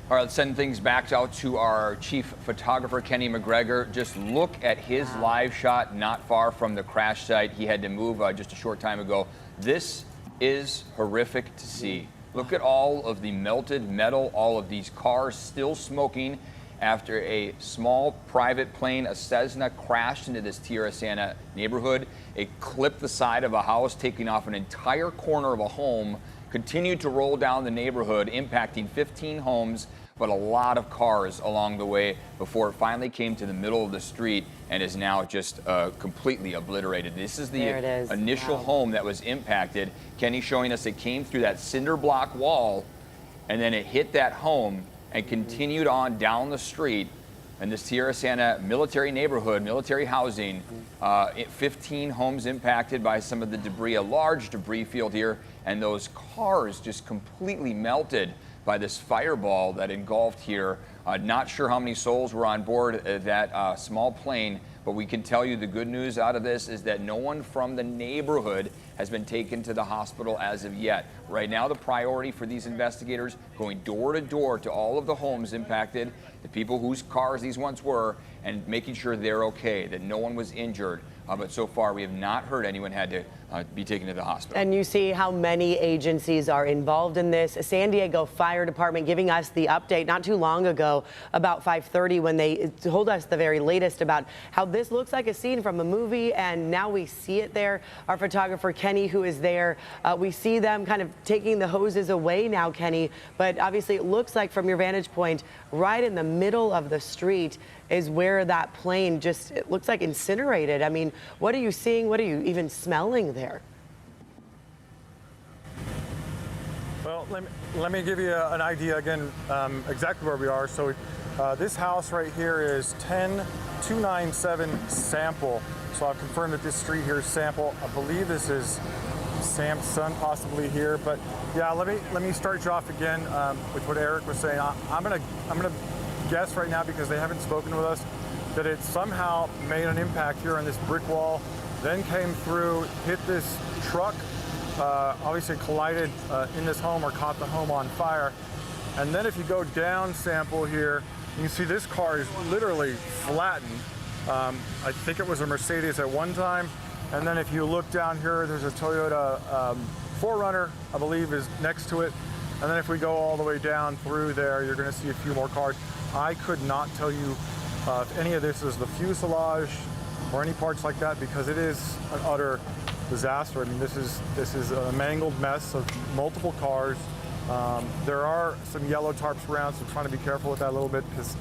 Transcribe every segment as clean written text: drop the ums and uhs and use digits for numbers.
All right, let's send things back out to our chief photographer, Kenny McGregor. Just look at his live shot not far from the crash site. He had to move just a short time ago. This is horrific to see. Look at all of the melted metal, all of these cars still smoking after a small private plane, a Cessna, crashed into this Tierrasanta neighborhood. It clipped the side of a house, taking off an entire corner of a home, continued to roll down the neighborhood, impacting 15 homes, but a lot of cars along the way before it finally came to the middle of the street and is now just completely obliterated. This is the initial home that was impacted. Kenny showing us it came through that cinder block wall, and then it hit that home and continued on down the street. And this Tierrasanta military neighborhood, military housing, 15 homes impacted by some of the debris, a large debris field here, and those cars just completely melted by this fireball that engulfed here. Not sure how many souls were on board that small plane, but we can tell you the good news out of this is that no one from the neighborhood has been taken to the hospital as of yet. Right now, the priority for these investigators going door to door to all of the homes impacted, the people whose cars these ones were, and making sure they're okay, that no one was injured. But so far, we have not heard anyone had to be taken to the hospital. And you see how many agencies are involved in this. San Diego Fire Department giving us the update not too long ago, about 5:30, when they told us the very latest about how this looks like a scene from a movie, and now we see it there. Our photographer, Kenny, who is there, we see them kind of taking the hoses away now, Kenny, but obviously it looks like from your vantage point, right in the middle of the street is where that plane just, it looks like incinerated. I mean, what are you seeing? What are you even smelling there? Well, let me give you an idea again, exactly where we are. So this house right here is 10297 Sample. So I've confirmed that this street here is Sample. I believe this is Sam's son possibly here, but yeah, let me start you off again with what Eric was saying. I'm gonna guess right now, because they haven't spoken with us, that it somehow made an impact here on this brick wall, then came through, hit this truck, obviously collided in this home or caught the home on fire. And then if you go down Sample here, you can see this car is literally flattened. I think it was a Mercedes at one time. And then if you look down here, there's a Toyota 4Runner, I believe, is next to it. And then if we go all the way down through there, you're going to see a few more cars. I could not tell you if any of this is the fuselage or any parts like that, because it is an utter disaster. I mean, this is a mangled mess of multiple cars. There are some yellow tarps around, so trying to be careful with that a little bit, because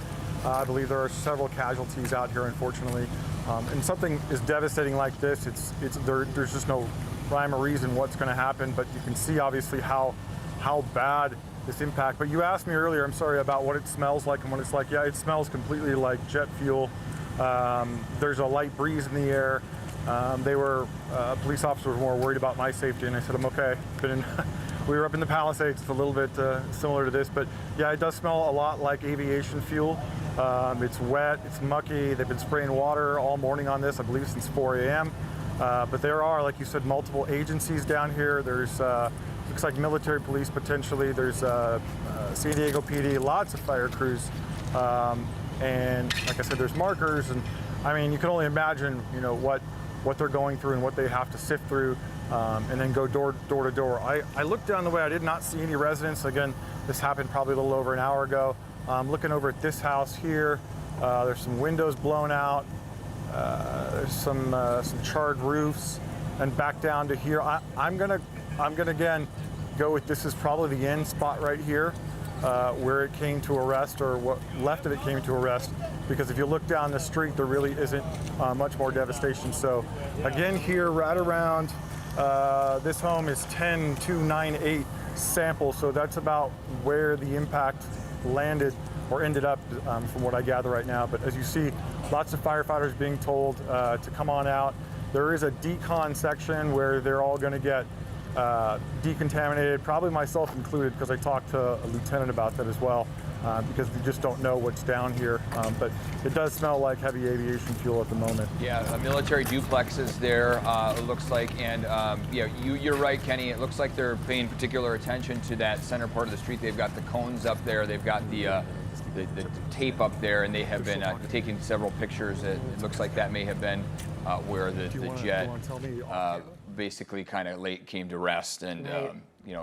I believe there are several casualties out here, unfortunately. And something is devastating like this, there's just no rhyme or reason what's going to happen, but you can see obviously how bad this impact. But you asked me earlier, I'm sorry, about what it smells like and what it's like. Yeah, it smells completely like jet fuel. There's a light breeze in the air. Police officers were more worried about my safety, and I said, I'm okay. We were up in the Palisades, it's a little bit similar to this, but yeah, it does smell a lot like aviation fuel. It's wet, it's mucky. They've been spraying water all morning on this, I believe since 4 a.m. But there are, like you said, multiple agencies down here. There's looks like military police potentially. There's San Diego PD, lots of fire crews, and like I said, there's markers. And I mean, you can only imagine, you know, what they're going through and what they have to sift through, and then go door to door. I looked down the way. I did not see any residents. Again, this happened probably a little over an hour ago. Looking over at this house here, there's some windows blown out. There's some charred roofs, and back down to here. I'm gonna again go with, this is probably the end spot right here, where it came to a rest, or what left of it came to a rest, because if you look down the street, there really isn't much more devastation. So again, here right around this home is 10298 Sample, so that's about where the impact landed or ended up, from what I gather right now. But as you see, lots of firefighters being told to come on out. There is a decon section where they're all going to get decontaminated, probably myself included, because I talked to a lieutenant about that as well. because we just don't know what's down here. But it does smell like heavy aviation fuel at the moment. Yeah, military duplexes there, it looks like. And yeah, you're right, Kenny. It looks like they're paying particular attention to that center part of the street. They've got the cones up there. They've got the tape up there, and they have been taking several pictures. It looks like that may have been where the jet basically kind of late came to rest and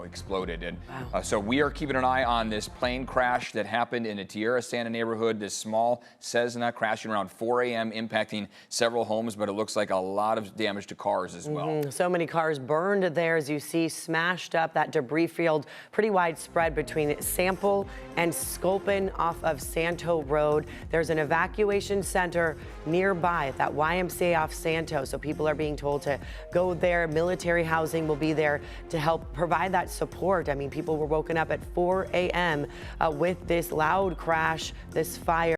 exploded. And so we are keeping an eye on this plane crash that happened in the Tierrasanta neighborhood. This small Cessna crashing around 4 a.m., impacting several homes, but it looks like a lot of damage to cars as well. So many cars burned there, as you see, smashed up. That debris field pretty widespread between Sample and Sculpin off of Santo Road. There's an evacuation center nearby at that YMCA off Santo, so people are being told to go there. Military housing will be there to help provide that support. I mean, people were woken up at 4 a.m. With this loud crash, this fire.